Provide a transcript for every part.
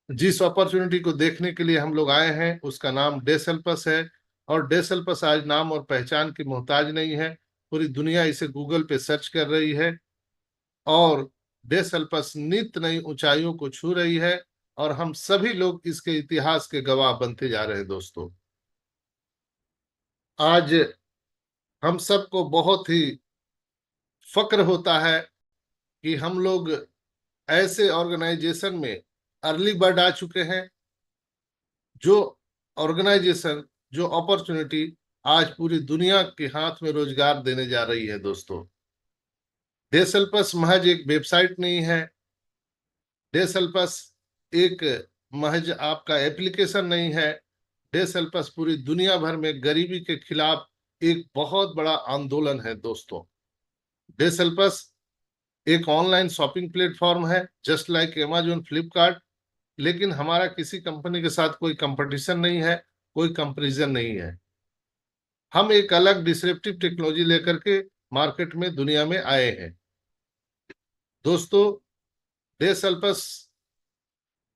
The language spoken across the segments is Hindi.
जिस अपॉर्चुनिटी को देखने के लिए हम लोग आए हैं उसका नाम डेसल्पस है। और डेसल्पस आज नाम और पहचान की मोहताज नहीं है, पूरी दुनिया इसे गूगल पे सर्च कर रही है। और डेसल्पस नित नई ऊंचाइयों को छू रही है, और हम सभी लोग इसके इतिहास के गवाह बनते जा रहे हैं दोस्तों। आज हम सबको बहुत ही फक्र होता है कि हम लोग ऐसे ऑर्गेनाइजेशन में अर्ली बर्ड आ चुके हैं, जो ऑर्गेनाइजेशन, जो अपॉर्चुनिटी आज पूरी दुनिया के हाथ में रोजगार देने जा रही है दोस्तों। डेसल्पस महज एक वेबसाइट नहीं है। डेसल्पस एक महज आपका एप्लीकेशन नहीं है। डेसल्पस पूरी दुनिया भर में गरीबी के खिलाफ एक बहुत बड़ा आंदोलन है दोस्तों। डेसल्पस एक ऑनलाइन शॉपिंग प्लेटफॉर्म है, जस्ट लाइक अमेजोन, फ्लिपकार्ट। लेकिन हमारा किसी कंपनी के साथ कोई कंपटीशन नहीं है, कोई कंपैरिजन नहीं है। हम एक अलग डिसरप्टिव टेक्नोलॉजी लेकर के मार्केट में, दुनिया में आए हैं दोस्तों। डेसल्पस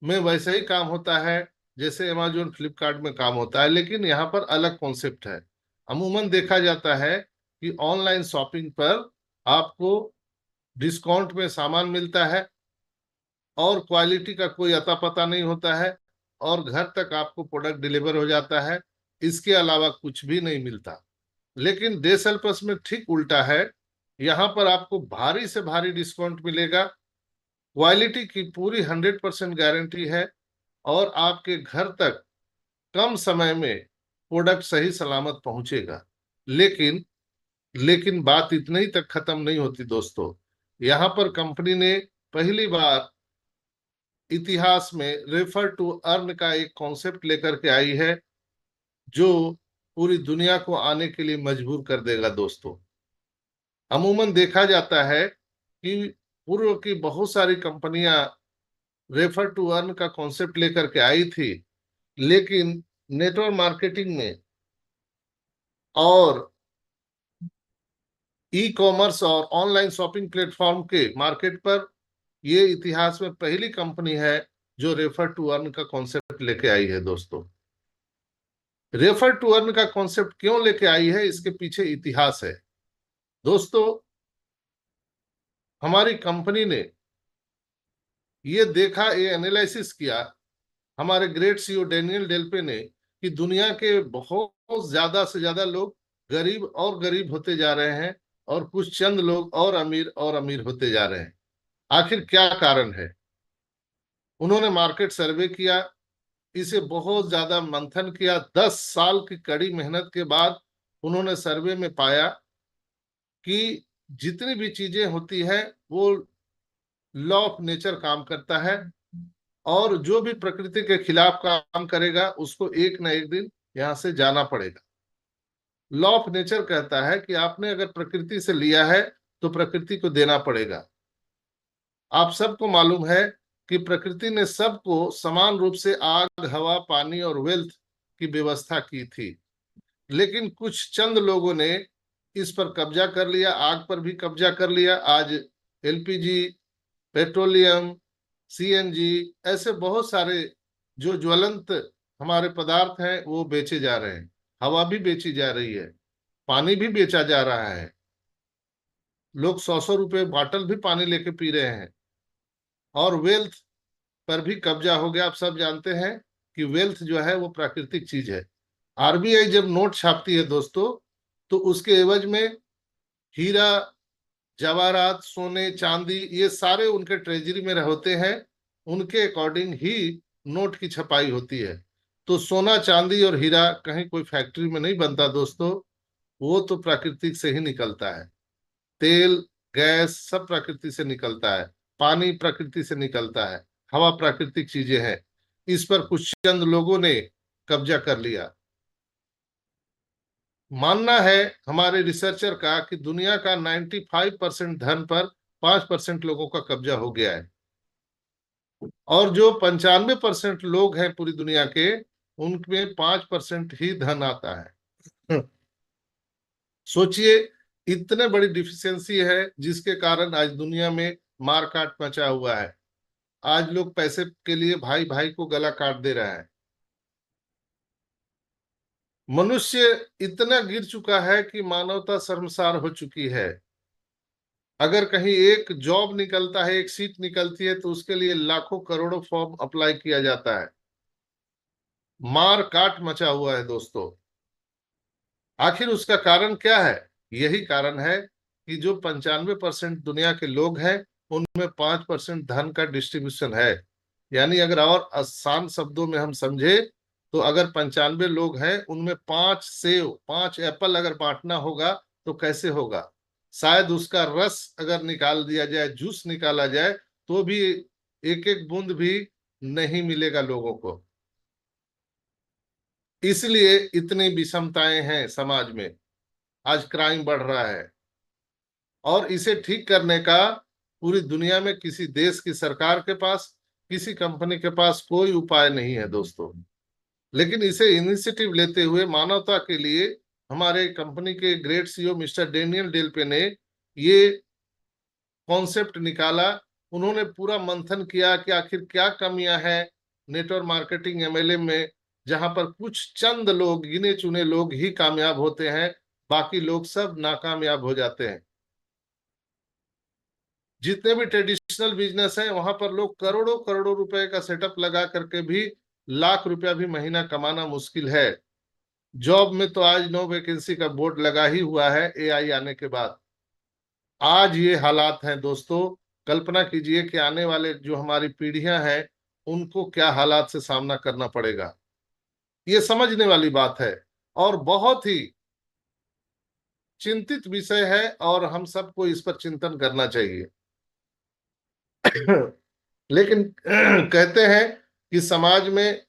में वैसे ही काम होता है जैसे अमेजोन, फ्लिपकार्ट में काम होता है, लेकिन यहाँ पर अलग कॉन्सेप्ट है। अमूमन देखा जाता है कि ऑनलाइन शॉपिंग पर आपको डिस्काउंट में सामान मिलता है, और क्वालिटी का कोई अता पता नहीं होता है, और घर तक आपको प्रोडक्ट डिलीवर हो जाता है। इसके अलावा कुछ भी नहीं मिलता। लेकिन डेसल्पस में ठीक उल्टा है। यहाँ पर आपको भारी से भारी डिस्काउंट मिलेगा, क्वालिटी की पूरी 100% गारंटी है, और आपके घर तक कम समय में प्रोडक्ट सही सलामत पहुंचेगा। लेकिन लेकिन बात इतने ही तक खत्म नहीं होती दोस्तों। यहाँ पर कंपनी ने पहली बार इतिहास में रेफर टू अर्न का एक कॉन्सेप्ट लेकर के आई है, जो पूरी दुनिया को आने के लिए मजबूर कर देगा दोस्तों। अमूमन देखा जाता है कि पूर्व की बहुत सारी कंपनियां रेफर टू अर्न का कॉन्सेप्ट लेकर के आई थी, लेकिन नेटवर्क मार्केटिंग में और ई कॉमर्स और ऑनलाइन शॉपिंग प्लेटफॉर्म के मार्केट पर ये इतिहास में पहली कंपनी है जो रेफर टू अर्न का कॉन्सेप्ट लेके आई है दोस्तों। रेफर टू अर्न का कॉन्सेप्ट क्यों लेके आई है, इसके पीछे इतिहास है दोस्तों। हमारी कंपनी ने ये देखा, ये एनालिसिस किया, हमारे ग्रेट सीईओ डेनियल डेल्पे ने, कि दुनिया के बहुत ज्यादा से ज्यादा लोग गरीब और गरीब होते जा रहे हैं, और कुछ चंद लोग और अमीर होते जा रहे हैं। आखिर क्या कारण है? उन्होंने मार्केट सर्वे किया, इसे बहुत ज्यादा मंथन किया। 10 साल की कड़ी मेहनत के बाद उन्होंने सर्वे में पाया कि जितनी भी चीजें होती है वो लॉ ऑफ नेचर काम करता है, और जो भी प्रकृति के खिलाफ काम करेगा उसको एक ना एक दिन यहां से जाना पड़ेगा। लॉ ऑफ नेचर कहता है कि आपने अगर प्रकृति से लिया है तो प्रकृति को देना पड़ेगा। आप सबको मालूम है कि प्रकृति ने सबको समान रूप से आग, हवा, पानी और वेल्थ की व्यवस्था की थी। लेकिन कुछ चंद लोगों ने इस पर कब्जा कर लिया, आग पर भी कब्जा कर लिया। आज एलपीजी, पेट्रोलियम, सीएनजी, ऐसे बहुत सारे जो ज्वलंत हमारे पदार्थ हैं वो बेचे जा रहे हैं। हवा भी बेची जा रही है, पानी भी बेचा जा रहा है। लोग 100-100 रुपए बॉटल भी पानी लेके पी रहे हैं। और वेल्थ पर भी कब्जा हो गया। आप सब जानते हैं कि वेल्थ जो है वो प्राकृतिक चीज है। आरबीआई जब नोट छापती है दोस्तों, तो उसके एवज में हीरा, जवाहरात, सोने, चांदी, ये सारे उनके ट्रेजरी में होते हैं। उनके अकॉर्डिंग ही नोट की छपाई होती है। तो सोना, चांदी और हीरा कहीं कोई फैक्ट्री में नहीं बनता दोस्तों, वो तो प्राकृतिक से ही निकलता है। तेल, गैस सब प्रकृति से निकलता है, पानी प्रकृति से निकलता है, हवा प्राकृतिक चीजें हैं। इस पर कुछ चंद लोगों ने कब्जा कर लिया। मानना है हमारे रिसर्चर का कि दुनिया का 95% धन पर 5% लोगों का कब्जा हो गया है, और जो 95% लोग हैं पूरी दुनिया के, उनमें 5% ही धन आता है। सोचिए, इतने बड़ी डिफिशियंसी है जिसके कारण आज दुनिया में मार काट मचा हुआ है। आज लोग पैसे के लिए भाई भाई को गला काट दे रहा है। मनुष्य इतना गिर चुका है कि मानवता शर्मसार हो चुकी है। अगर कहीं एक जॉब निकलता है, एक सीट निकलती है, तो उसके लिए लाखों करोड़ों फॉर्म अप्लाई किया जाता है। मार काट मचा हुआ है दोस्तों। आखिर उसका कारण क्या है? यही कारण है कि जो 95% दुनिया के लोग हैं, उनमें 5% धन का डिस्ट्रीब्यूशन है। यानी अगर और आसान शब्दों में हम समझे, तो अगर 95 लोग हैं, उनमें 5 सेव, 5 एप्पल अगर बांटना होगा तो कैसे होगा? शायद उसका रस अगर निकाल दिया जाए, जूस निकाला जाए, तो भी एक एक बूंद भी नहीं मिलेगा लोगों को। इसलिए इतनी विषमताएं हैं समाज में। आज क्राइम बढ़ रहा है, और इसे ठीक करने का पूरी दुनिया में किसी देश की सरकार के पास, किसी कंपनी के पास कोई उपाय नहीं है दोस्तों। लेकिन इसे इनिशिएटिव लेते हुए मानवता के लिए हमारे कंपनी के ग्रेट सीईओ मिस्टर डेनियल डेलपे ने ये कॉन्सेप्ट निकाला। उन्होंने पूरा मंथन किया कि आखिर क्या कमियां हैं नेटवर्क मार्केटिंग एमएलएम में, जहां पर कुछ चंद लोग, गिने चुने लोग ही कामयाब होते हैं, बाकी लोग सब नाकामयाब हो जाते हैं। जितने भी ट्रेडिशनल बिजनेस हैं, वहां पर लोग करोड़ों करोड़ों रुपए का सेटअप लगा करके भी लाख रुपया भी महीना कमाना मुश्किल है। जॉब में तो आज नो वैकेंसी का बोर्ड लगा ही हुआ है एआई आने के बाद। आज ये हालात हैं दोस्तों। कल्पना कीजिए कि आने वाले जो हमारी पीढ़ियां हैं, उनको क्या हालात से सामना करना पड़ेगा। ये समझने वाली बात है, और बहुत ही चिंतित विषय है, और हम सबको इस पर चिंतन करना चाहिए। लेकिन कहते हैं कि समाज में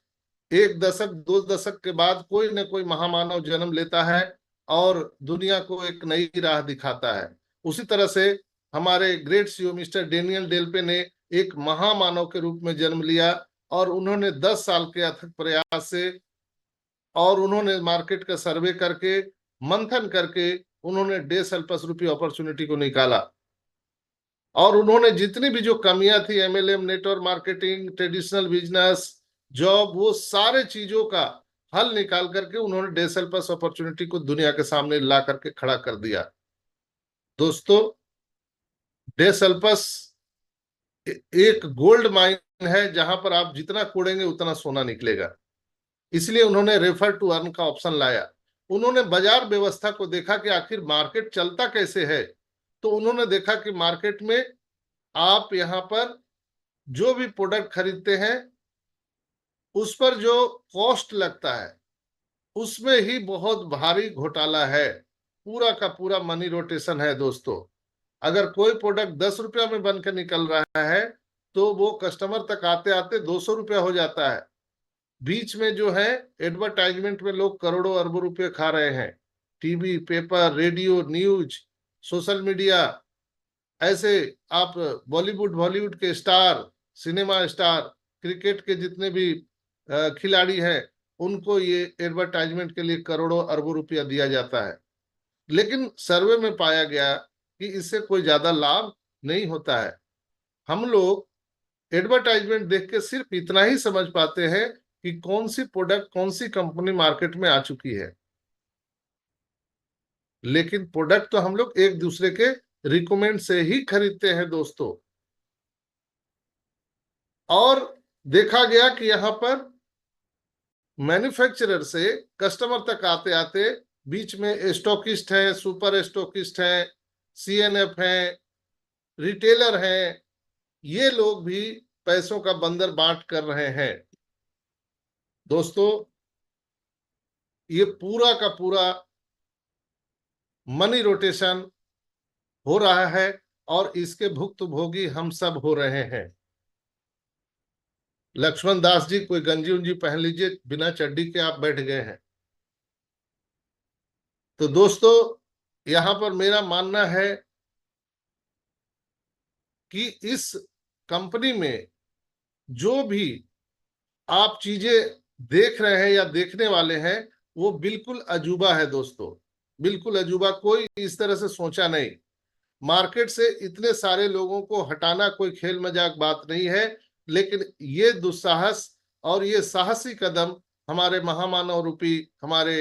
1 दशक 2 दशक के बाद कोई न कोई महामानव जन्म लेता है, और दुनिया को एक नई राह दिखाता है। उसी तरह से हमारे ग्रेट सीईओ मिस्टर डेनियल डेल्पे ने एक महामानव के रूप में जन्म लिया, और उन्होंने 10 साल के अथक प्रयास से, और उन्होंने मार्केट का सर्वे करके, मंथन करके, उन्होंने डेढ़ रुपये अपॉर्चुनिटी को निकाला। और उन्होंने जितनी भी जो कमियां थी, MLM, network marketing, traditional business, job, वो सारे चीजों का हल निकाल करके उन्होंने डेसल्पस अपॉर्चुनिटी को दुनिया के सामने ला करके खड़ा कर दिया। दोस्तों, डेसल्पस एक गोल्ड माइन है, जहां पर आप जितना कोड़ेंगे उतना सोना निकलेगा। इसलिए उन्होंने रेफर टू अर्न का ऑप्शन लाया। उन्होंने बाजार व्यवस्था को देखा कि आखिर मार्केट चलता कैसे है। तो उन्होंने देखा कि मार्केट में आप यहाँ पर जो भी प्रोडक्ट खरीदते हैं, उस पर जो कॉस्ट लगता है, उसमें ही बहुत भारी घोटाला है। पूरा का पूरा मनी रोटेशन है दोस्तों। अगर कोई प्रोडक्ट 10 रुपया में बन के निकल रहा है, तो वो कस्टमर तक आते आते 200 रुपया हो जाता है। बीच में जो है एडवर्टाइजमेंट में लोग करोड़ों अरबों रुपए खा रहे हैं। TV, paper, radio, news, social media, ऐसे आप बॉलीवुड बॉलीवुड के स्टार, सिनेमा स्टार, क्रिकेट के जितने भी खिलाड़ी हैं, उनको ये एडवर्टाइजमेंट के लिए करोड़ों अरबों रुपया दिया जाता है। लेकिन सर्वे में पाया गया कि इससे कोई ज्यादा लाभ नहीं होता है। हम लोग एडवर्टाइजमेंट देख के सिर्फ इतना ही समझ पाते हैं कि कौन सी प्रोडक्ट, कौन सी कंपनी मार्केट में आ चुकी है। लेकिन प्रोडक्ट तो हम लोग एक दूसरे के रिकमेंड से ही खरीदते हैं दोस्तों। और देखा गया कि यहाँ पर मैन्युफैक्चरर से कस्टमर तक आते आते बीच में स्टॉकिस्ट है, सुपर स्टॉकिस्ट है, सीएनएफ है, रिटेलर है, ये लोग भी पैसों का बंदर बांट कर रहे हैं। दोस्तों, ये पूरा का पूरा मनी रोटेशन हो रहा है, और इसके भुक्तभोगी हम सब हो रहे हैं। लक्ष्मण दास जी, कोई गंजी उंजी पहन लीजिए, बिना चड्डी के आप बैठ गए हैं। तो दोस्तों, यहां पर मेरा मानना है कि इस कंपनी में जो भी आप चीजें देख रहे हैं या देखने वाले हैं, वो बिल्कुल अजूबा है दोस्तों। बिल्कुल अजूबा, कोई इस तरह से सोचा नहीं। मार्केट से इतने सारे लोगों को हटाना कोई खेल मजाक बात नहीं है। लेकिन ये दुस्साहस और ये साहसी कदम हमारे महामानव रूपी हमारे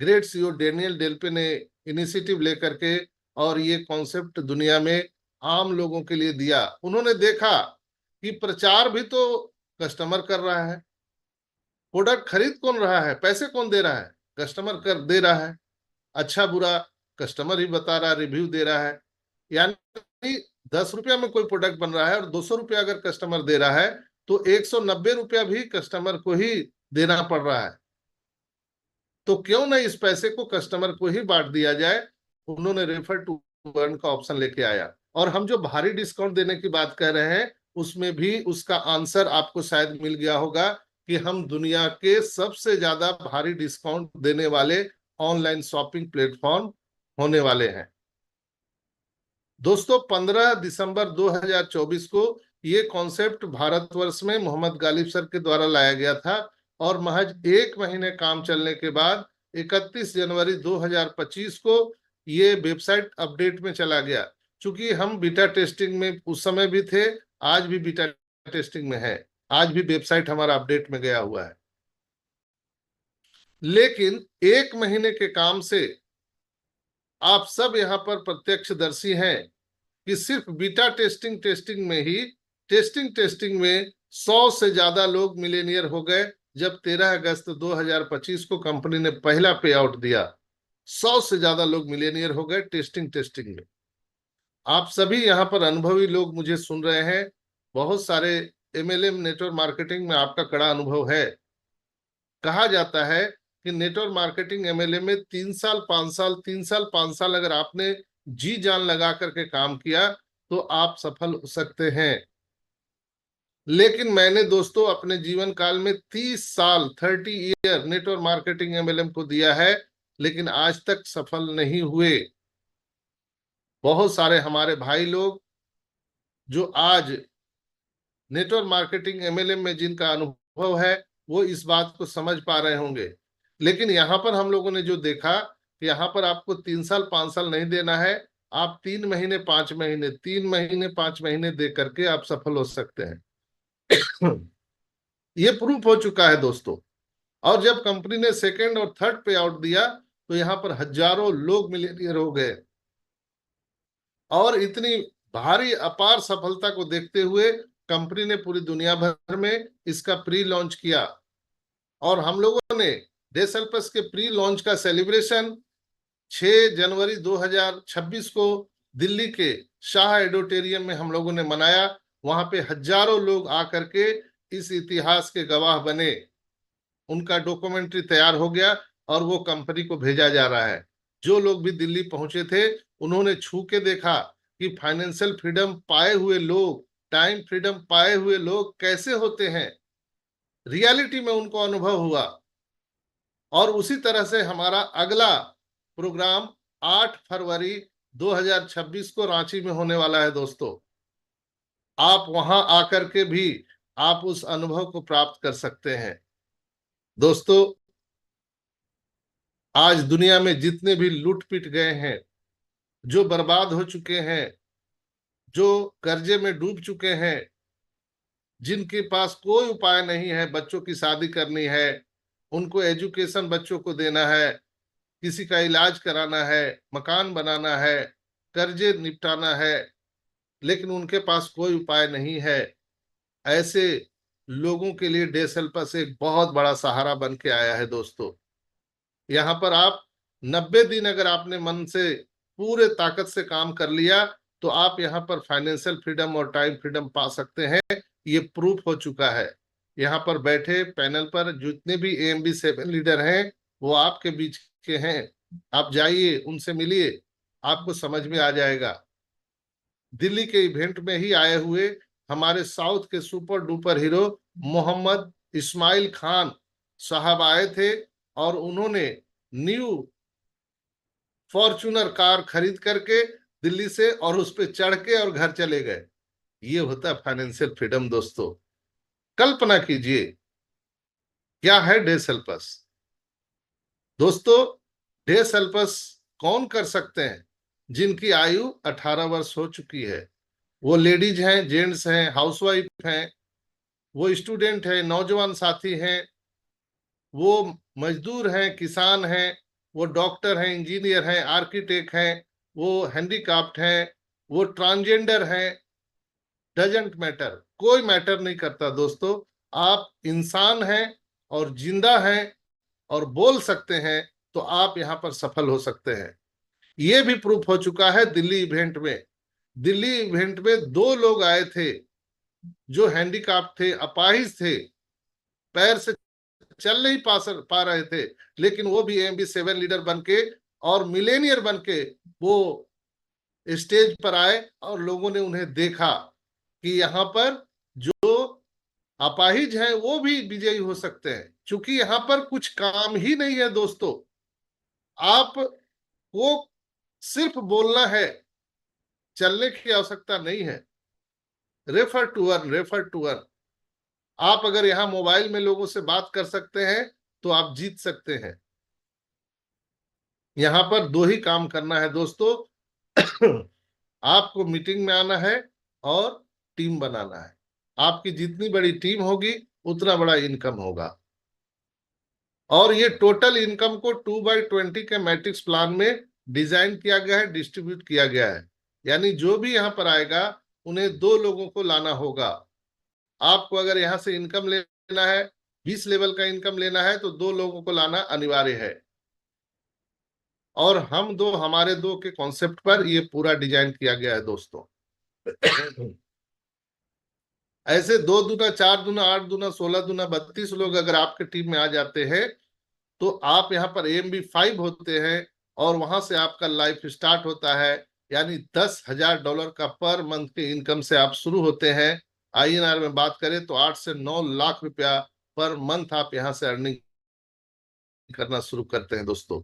ग्रेट सीईओ डेनियल डेल्पे ने इनिशिएटिव लेकर के और ये कॉन्सेप्ट दुनिया में आम लोगों के लिए दिया। उन्होंने देखा कि प्रचार भी तो कस्टमर कर रहा है, प्रोडक्ट खरीद कौन रहा है, पैसे कौन दे रहा है, कस्टमर कर दे रहा है, अच्छा बुरा कस्टमर ही बता रहा है, रिव्यू दे रहा है। यानी 10 रुपया में कोई प्रोडक्ट बन रहा है और 200 रुपया अगर कस्टमर दे रहा है तो 190 रुपया भी कस्टमर को ही देना पड़ रहा है। तो क्यों नहीं इस पैसे को कस्टमर को ही बांट दिया जाए। उन्होंने रेफर टू अर्न का ऑप्शन लेके आया। और हम जो भारी डिस्काउंट देने की बात कर रहे हैं उसमें भी उसका आंसर आपको शायद मिल गया होगा कि हम दुनिया के सबसे ज्यादा भारी डिस्काउंट देने वाले ऑनलाइन शॉपिंग प्लेटफॉर्म होने वाले हैं। दोस्तों 15 दिसंबर 2024 को ये कॉन्सेप्ट भारतवर्ष में मोहम्मद गालिब सर के द्वारा लाया गया था और महज 1 महीने काम चलने के बाद 31 जनवरी 2025 को ये वेबसाइट अपडेट में चला गया। चूंकि हम बीटा टेस्टिंग में उस समय भी थे, आज भी बीटा टेस्टिंग में है, आज भी वेबसाइट हमारा अपडेट में गया हुआ है। लेकिन 1 महीने के काम से आप सब यहाँ पर प्रत्यक्षदर्शी हैं कि सिर्फ बीटा टेस्टिंग में ही टेस्टिंग में 100 से ज्यादा लोग मिलेनियर हो गए। जब 13 अगस्त 2025 को कंपनी ने पहला पे आउट दिया, 100 से ज्यादा लोग मिलेनियर हो गए टेस्टिंग में। आप सभी यहाँ पर अनुभवी लोग मुझे सुन रहे हैं, बहुत सारे एमएलएम नेटवर्क मार्केटिंग में आपका कड़ा अनुभव है। कहा जाता है कि नेटवर्क मार्केटिंग एमएलए में 3 साल 5 साल अगर आपने जी जान लगा करके काम किया तो आप सफल हो सकते हैं। लेकिन मैंने दोस्तों अपने जीवन काल में 30 साल 30 ईयर नेटवर्क मार्केटिंग एमएलएम को दिया है, लेकिन आज तक सफल नहीं हुए। बहुत सारे हमारे भाई लोग जो आज नेटवर्क मार्केटिंग एमएलएम में जिनका अनुभव है वो इस बात को समझ पा रहे होंगे। लेकिन यहाँ पर हम लोगों ने जो देखा कि यहाँ पर आपको 3 साल 5 साल नहीं देना है, आप 3 महीने 5 महीने 3 महीने 5 महीने दे करके आप सफल हो सकते हैं। ये प्रूफ हो चुका है दोस्तों। और जब कंपनी ने सेकेंड और थर्ड पे आउट दिया तो यहाँ पर हजारों लोग मिलियनियर हो गए। और इतनी भारी अपार सफलता को देखते हुए कंपनी ने पूरी दुनिया भर में इसका प्री लॉन्च किया और हम लोगों ने डेसल्पस के प्री लॉन्च का सेलिब्रेशन 6 जनवरी 2026 को दिल्ली के शाह ऑडिटोरियम में हम लोगों ने मनाया। वहां पे हजारों लोग आकर के इस इतिहास के गवाह बने। उनका डॉक्यूमेंट्री तैयार हो गया और वो कंपनी को भेजा जा रहा है। जो लोग भी दिल्ली पहुंचे थे उन्होंने छू के देखा कि फाइनेंशियल फ्रीडम पाए हुए लोग, टाइम फ्रीडम पाए हुए लोग कैसे होते हैं। रियलिटी में उनको अनुभव हुआ। और उसी तरह से हमारा अगला प्रोग्राम 8 फरवरी 2026 को रांची में होने वाला है दोस्तों। आप वहां आकर के भी आप उस अनुभव को प्राप्त कर सकते हैं। दोस्तों आज दुनिया में जितने भी लूट पिट गए हैं, जो बर्बाद हो चुके हैं, जो कर्जे में डूब चुके हैं, जिनके पास कोई उपाय नहीं है, बच्चों की शादी करनी है, उनको एजुकेशन बच्चों को देना है, किसी का इलाज कराना है, मकान बनाना है, कर्जे निपटाना है, लेकिन उनके पास कोई उपाय नहीं है, ऐसे लोगों के लिए डेसल्पस एक बहुत बड़ा सहारा बन के आया है दोस्तों। यहाँ पर आप 90 दिन अगर आपने मन से पूरे ताकत से काम कर लिया तो आप यहाँ पर फाइनेंशियल फ्रीडम और टाइम फ्रीडम पा सकते हैं। ये प्रूफ हो चुका है। यहाँ पर बैठे पैनल पर जितने भी AMB7 लीडर हैं वो आपके बीच के हैं। आप जाइए, उनसे मिलिए, आपको समझ में आ जाएगा। दिल्ली के इवेंट में ही आए हुए हमारे साउथ के super duper hero Mohammed Ismail Khan साहब आए थे और उन्होंने न्यू फॉर्चूनर कार खरीद करके दिल्ली से और उस पर चढ़ के और घर चले गए। ये होता है फाइनेंशियल फ्रीडम दोस्तों। कल्पना कीजिए क्या है डेसल्पस। दोस्तों डेसल्पस कौन कर सकते हैं? जिनकी आयु 18 वर्ष हो चुकी है। वो लेडीज हैं, जेंट्स हैं, हाउसवाइफ हैं, वो स्टूडेंट है, नौजवान साथी हैं, वो मजदूर हैं, किसान हैं, वो डॉक्टर हैं, इंजीनियर हैं, आर्किटेक्ट हैं, वो हैंडीकैप्ड हैं, वो ट्रांसजेंडर हैं, डजेंट मैटर, कोई मैटर नहीं करता दोस्तों। आप इंसान हैं और जिंदा हैं और बोल सकते हैं, तो आप यहां पर सफल हो सकते हैं। ये भी प्रूफ हो चुका है दिल्ली इवेंट में। दिल्ली इवेंट में 2 लोग आए थे जो हैंडीकैप थे, अपाहिज थे, पैर से चल नहीं पा रहे थे, लेकिन वो भी AMB7 लीडर बन के और मिलेनियर बन के वो स्टेज पर आए और लोगों ने उन्हें देखा कि यहाँ पर जो अपाहिज हैं वो भी विजयी हो सकते हैं। क्योंकि यहाँ पर कुछ काम ही नहीं है दोस्तों, आप वो सिर्फ बोलना है, चलने की आवश्यकता नहीं है। Refer to earn, refer to earn. आप अगर यहाँ मोबाइल में लोगों से बात कर सकते हैं तो आप जीत सकते हैं। यहाँ पर 2 ही काम करना है दोस्तों। आपको मीटिंग में आना है और टीम बनाना है। आपकी जितनी बड़ी टीम होगी उतना बड़ा इनकम होगा। और ये टोटल इनकम को 2/20 के मैट्रिक्स प्लान में डिजाइन किया गया है, डिस्ट्रीब्यूट किया गया है। यानी जो भी यहाँ पर आएगा उन्हें 2 लोगों को लाना होगा। आपको अगर यहाँ से इनकम लेना है, 20 लेवल का इनकम लेना है, तो 2 लोगों को लाना अनिवार्य है। और हमारे दो के कॉन्सेप्ट पर ये पूरा डिजाइन किया गया है दोस्तों। ऐसे 2 दूना 4 दूना 8 दूना 16 दूना 32 लोग अगर आपके टीम में आ जाते हैं तो आप यहाँ पर AMB5 होते हैं और वहां से आपका लाइफ स्टार्ट होता है। यानी $10,000 का पर मंथ के इनकम से आप शुरू होते हैं। INR में बात करें तो 8 से 9 लाख रुपया पर मंथ आप यहाँ से अर्निंग करना शुरू करते हैं दोस्तों।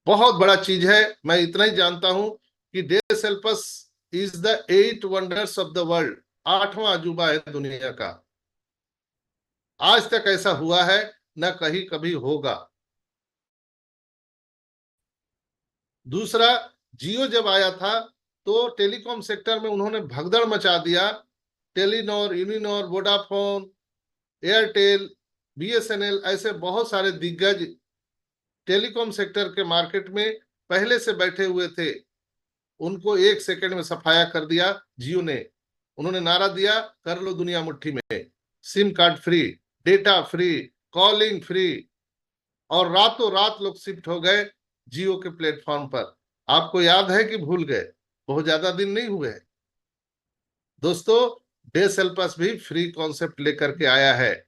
बहुत बड़ा चीज है। मैं इतना ही जानता हूं कि डे सेल्पस is the 8 wonders of the world, 8वां अजूबा है दुनिया का। आज तक ऐसा हुआ है, न कहीं कभी होगा। दूसरा, जियो जब आया था तो टेलीकॉम सेक्टर में उन्होंने भगदड़ मचा दिया। Telenor, Uninor, Vodafone, Airtel, BSNL ऐसे बहुत सारे दिग्गज टेलीकॉम सेक्टर के मार्केट में पहले से बैठे हुए थे। उनको 1 सेकंड में सफाया कर दिया जियो ने। उन्होंने नारा दिया, कर लो दुनिया मुट्ठी में, SIM card free, data free, calling free, और रातों रात लोग शिफ्ट हो गए जियो के प्लेटफॉर्म पर। आपको याद है कि भूल गए? बहुत ज्यादा दिन नहीं हुए दोस्तों। डे सेल्पस भी फ्री कॉन्सेप्ट लेकर के आया है।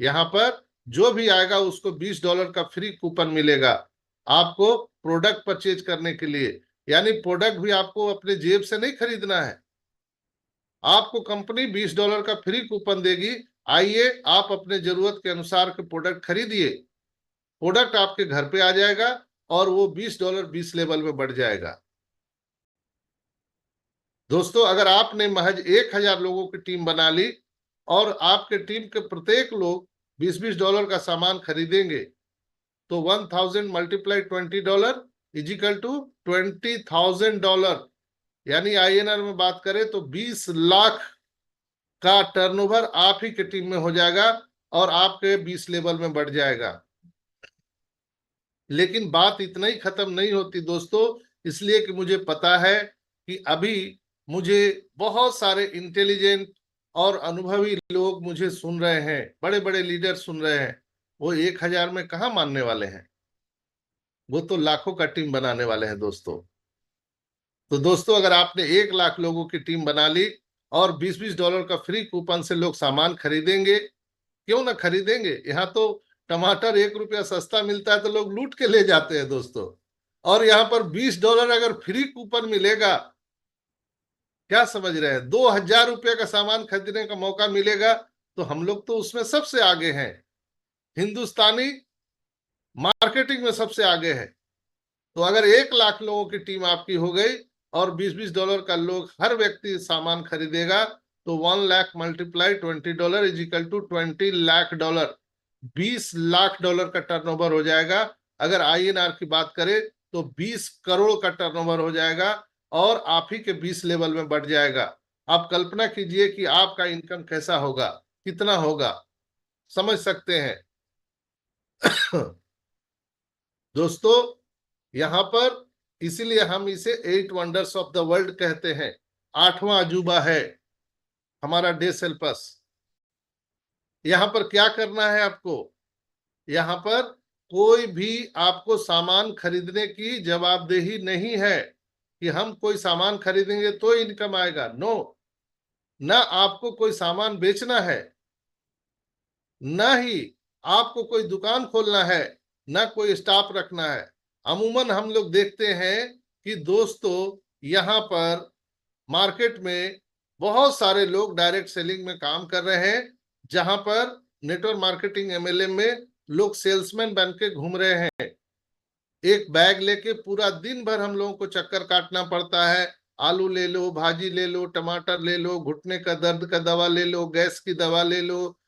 यहाँ पर जो भी आएगा उसको $20 का फ्री कूपन मिलेगा आपको प्रोडक्ट परचेज करने के लिए। यानी प्रोडक्ट भी आपको अपने जेब से नहीं खरीदना है, आपको कंपनी $20 का फ्री कूपन देगी। आइए, आप अपने जरूरत के अनुसार के प्रोडक्ट खरीदिए, प्रोडक्ट आपके घर पे आ जाएगा और वो $20 20 लेवल में बढ़ जाएगा। दोस्तों, अगर आपने महज 1,000 लोगों की टीम बना ली और आपके टीम के प्रत्येक लोग $20 का सामान खरीदेंगे तो 1000 मल्टीप्लाई $20 इजिकल टू $20,000। यानी INR में बात करें तो 20 लाख का टर्नओवर आप ही के टीम में हो जाएगा और आपके 20 लेवल में बढ़ जाएगा। लेकिन बात इतना ही खत्म नहीं होती दोस्तों, इसलिए कि मुझे पता है कि अभी मुझे बहुत सारे इंटेलिजेंट और अनुभवी लोग मुझे सुन रहे हैं, बड़े बड़े लीडर सुन रहे हैं। वो 1,000 में कहाँ मानने वाले हैं, वो तो लाखों का टीम बनाने वाले हैं दोस्तों। तो दोस्तों, अगर आपने 1 लाख लोगों की टीम बना ली और $20 का फ्री कूपन से लोग सामान खरीदेंगे, क्यों ना खरीदेंगे। यहाँ तो टमाटर 1 रुपया सस्ता मिलता है तो लोग लूट के ले जाते हैं दोस्तों। और यहाँ पर $20 अगर फ्री कूपन मिलेगा, क्या समझ रहे हैं, $2,000 का सामान खरीदने का मौका मिलेगा, तो हम लोग तो उसमें सबसे आगे हैं। हिंदुस्तानी मार्केटिंग में सबसे आगे है। तो अगर 1 लाख लोगों की टीम आपकी हो गई और $20 का लोग हर व्यक्ति सामान खरीदेगा तो 1 lakh multiply $20 is equal to $20 lakh, $20 lakh का टर्नओवर हो जाएगा। अगर INR की बात करें तो 20 करोड़ का टर्नओवर हो जाएगा और आप ही के 20 लेवल में बढ़ जाएगा। आप कल्पना कीजिए कि आपका इनकम कैसा होगा, कितना होगा, समझ सकते हैं। दोस्तों, यहां पर इसीलिए हम इसे 8 वंडर्स ऑफ द वर्ल्ड कहते हैं। 8वां अजूबा है हमारा डे सेल्पस। यहां पर क्या करना है आपको, यहां पर कोई भी आपको सामान खरीदने की जवाबदेही नहीं है कि हम कोई सामान खरीदेंगे तो इनकम आएगा। नो, ना आपको कोई सामान बेचना है, ना ही आपको कोई दुकान खोलना है, ना कोई स्टाफ रखना है। अमूमन हम लोग देखते हैं कि दोस्तों यहाँ पर मार्केट में बहुत सारे लोग डायरेक्ट सेलिंग में काम कर रहे हैं, जहां पर नेटवर्क मार्केटिंग एमएलएम में लोग सेल्समैन बन के घूम रहे हैं। एक बैग लेके पूरा दिन भर हम लोगों को चक्कर काटना पड़ता है। आलू ले लो, भाजी ले लो, टमाटर ले लो, घुटने का दर्द का दवा ले लो, गैस की दवा ले लो,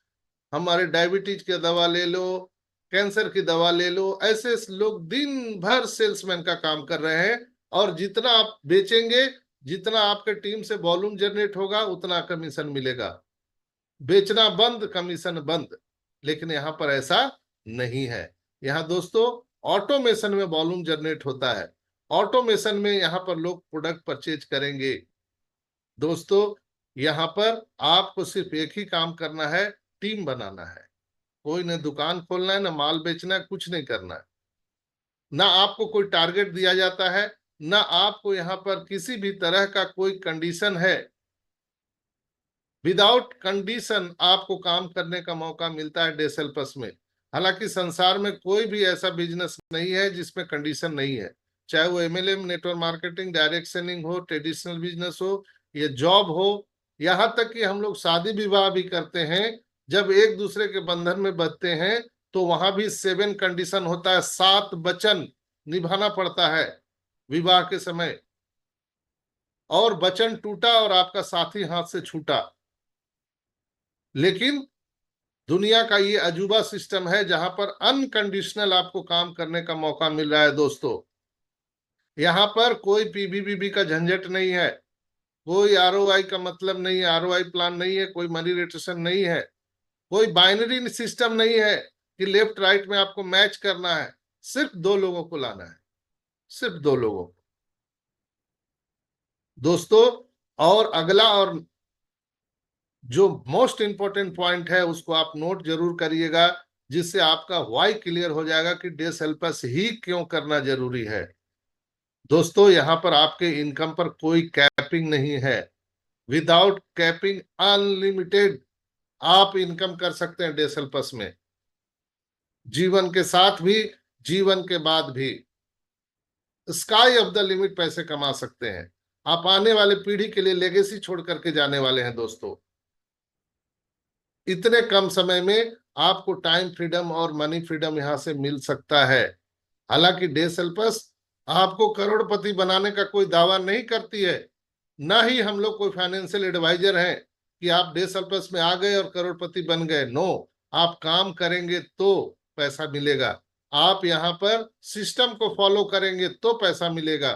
हमारे डायबिटीज की दवा ले लो, कैंसर की दवा ले लो। ऐसे लोग दिन भर सेल्समैन का काम कर रहे हैं, और जितना आप बेचेंगे, जितना आपके टीम से वॉल्यूम जनरेट होगा, उतना कमीशन मिलेगा। बेचना बंद, कमीशन बंद। लेकिन यहाँ पर ऐसा नहीं है। यहाँ दोस्तों ऑटोमेशन में वॉल्यूम जनरेट होता है। ऑटोमेशन में यहाँ पर लोग प्रोडक्ट परचेज करेंगे। दोस्तों, यहाँ पर आपको सिर्फ एक ही काम करना है, टीम बनाना है। कोई न दुकान खोलना है, ना माल बेचना है, कुछ नहीं करना है। ना आपको कोई टारगेट दिया जाता है, ना आपको यहाँ पर किसी भी तरह का कोई कंडीशन है। विदाउट कंडीशन आपको काम करने का मौका मिलता है डेसेल्पस में। हालांकि संसार में कोई भी ऐसा बिजनेस नहीं है जिसमें कंडीशन नहीं है, चाहे वो MLM, network marketing, direct selling हो, ट्रेडिशनल बिजनेस हो, ये जॉब हो, यहाँ तक कि हम लोग शादी विवाह भी करते हैं। जब एक दूसरे के बंधन में बंधते हैं तो वहां भी 7 कंडीशन होता है, 7 वचन निभाना पड़ता है विवाह के समय। और वचन टूटा और आपका साथी हाथ से छूटा। लेकिन दुनिया का ये अजूबा सिस्टम है जहां पर अनकंडीशनल आपको काम करने का मौका मिल रहा है। दोस्तों, यहाँ पर कोई पीबीबीबी का झंझट नहीं है, कोई आरओआई का मतलब नहीं है, आरओआई प्लान नहीं है, कोई मनी रोटेशन नहीं है, कोई बाइनरी सिस्टम नहीं है कि लेफ्ट राइट में आपको मैच करना है। सिर्फ 2 लोगों को लाना है, सिर्फ 2 लोगों को। दोस्तों, और अगला और जो मोस्ट इंपॉर्टेंट पॉइंट है उसको आप नोट जरूर करिएगा, जिससे आपका व्हाई क्लियर हो जाएगा कि डे सेल्पस ही क्यों करना जरूरी है। दोस्तों, यहाँ पर आपके इनकम पर कोई कैपिंग नहीं है। विदाउट कैपिंग अनलिमिटेड आप इनकम कर सकते हैं डे सेल्पस में, जीवन के साथ भी, जीवन के बाद भी। स्काई ऑफ द लिमिट पैसे कमा सकते हैं। आप आने वाले पीढ़ी के लिए लेगेसी छोड़ करके जाने वाले हैं। दोस्तों, इतने कम समय में आपको टाइम फ्रीडम और मनी फ्रीडम यहां से मिल सकता है। हालांकि डे सेल्पस आपको करोड़पति बनाने का कोई दावा नहीं करती है, ना ही हम लोग कोई फाइनेंशियल एडवाइजर हैं कि आप डे सेल्पस में आ गए और करोड़पति बन गए। नो, आप काम करेंगे तो पैसा मिलेगा। आप यहाँ पर सिस्टम को फॉलो करेंगे तो पैसा मिलेगा।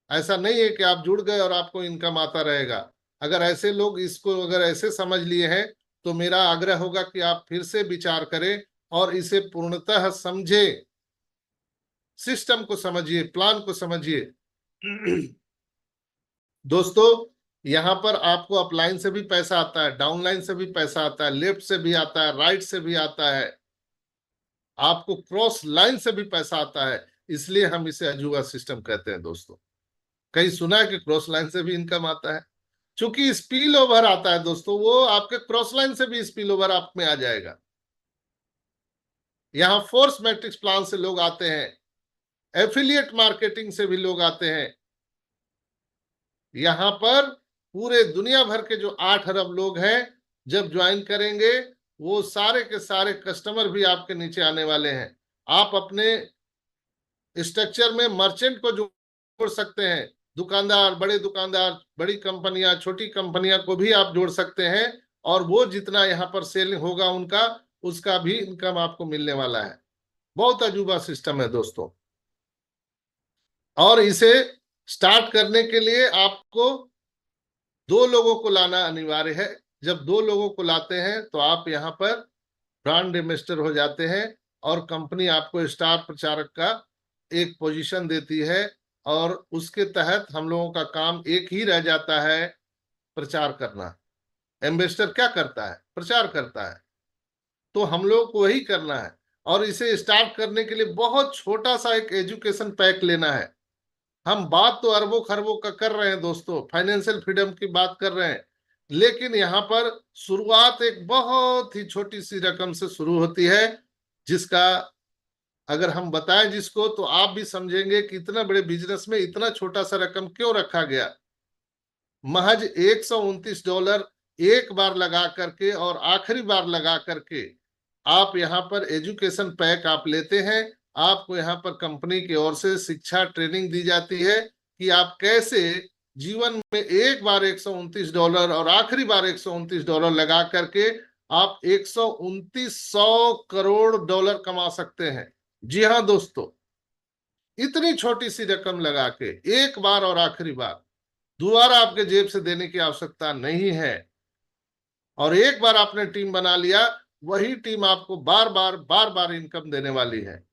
ऐसा नहीं है कि आप जुड़ गए और आपको इनकम आता रहेगा। अगर ऐसे लोग इसको अगर ऐसे समझ लिए हैं तो मेरा आग्रह होगा कि आप फिर से विचार करें और इसे पूर्णतः समझे, सिस्टम को समझिए, प्लान को समझिए। दोस्तों, यहाँ पर आपको अपलाइन से भी पैसा आता है, डाउनलाइन से भी पैसा आता है, लेफ्ट से भी आता है, राइट से भी आता है, आपको क्रॉस लाइन से भी पैसा आता है। इसलिए हम इसे अजूबा सिस्टम कहते हैं। दोस्तों, कहीं सुना है कि क्रॉस लाइन से भी इनकम आता है? चूंकि स्पिल ओवर आता है दोस्तों, वो आपके क्रॉस लाइन से भी स्पिल ओवर आप में आ जाएगा। यहाँ फोर्स मैट्रिक्स प्लान से लोग आते हैं, एफिलिएट मार्केटिंग से भी लोग आते हैं। यहाँ पर पूरे दुनिया भर के जो 8 अरब लोग हैं, जब ज्वाइन करेंगे वो सारे के सारे कस्टमर भी आपके नीचे आने वाले हैं। आप अपने स्ट्रक्चर में मर्चेंट को जोड़ सकते हैं, दुकानदार, बड़े दुकानदार, बड़ी कंपनियां, छोटी कंपनियां को भी आप जोड़ सकते हैं। और वो जितना यहाँ पर सेल होगा उनका, उसका भी इनकम आपको मिलने वाला है। बहुत अजूबा सिस्टम है दोस्तों। और इसे स्टार्ट करने के लिए आपको 2 लोगों को लाना अनिवार्य है। जब 2 लोगों को लाते हैं तो आप यहाँ पर ब्रांड एम्बेसडर हो जाते हैं और कंपनी आपको स्टार प्रचारक का एक पोजीशन देती है, और उसके तहत हम लोगों का काम एक ही रह जाता है, प्रचार करना। एम्बेसडर क्या करता है? प्रचार करता है। तो हम लोग को वही करना है, और इसे स्टार्ट करने के लिए बहुत छोटा सा एक एजुकेशन पैक लेना है। हम बात तो अरबों खरबों का कर रहे हैं दोस्तों, फाइनेंशियल फ्रीडम की बात कर रहे हैं, लेकिन यहाँ पर शुरुआत एक बहुत ही छोटी सी रकम से शुरू होती है, जिसका अगर हम बताएं जिसको, तो आप भी समझेंगे कि इतना बड़े बिजनेस में इतना छोटा सा रकम क्यों रखा गया। महज $129 एक बार लगा करके और आखिरी बार लगा करके आप यहाँ पर एजुकेशन पैक आप लेते हैं। आपको यहाँ पर कंपनी की ओर से शिक्षा ट्रेनिंग दी जाती है कि आप कैसे जीवन में एक बार $129 और आखिरी बार $129 लगा करके आप 129 करोड़ कमा सकते हैं। जी हाँ दोस्तों, इतनी छोटी सी रकम लगा के एक बार और आखिरी बार, दोबारा आपके जेब से देने की आवश्यकता नहीं है। और एक बार आपने टीम बना लिया, वही टीम आपको बार बार इनकम देने वाली है।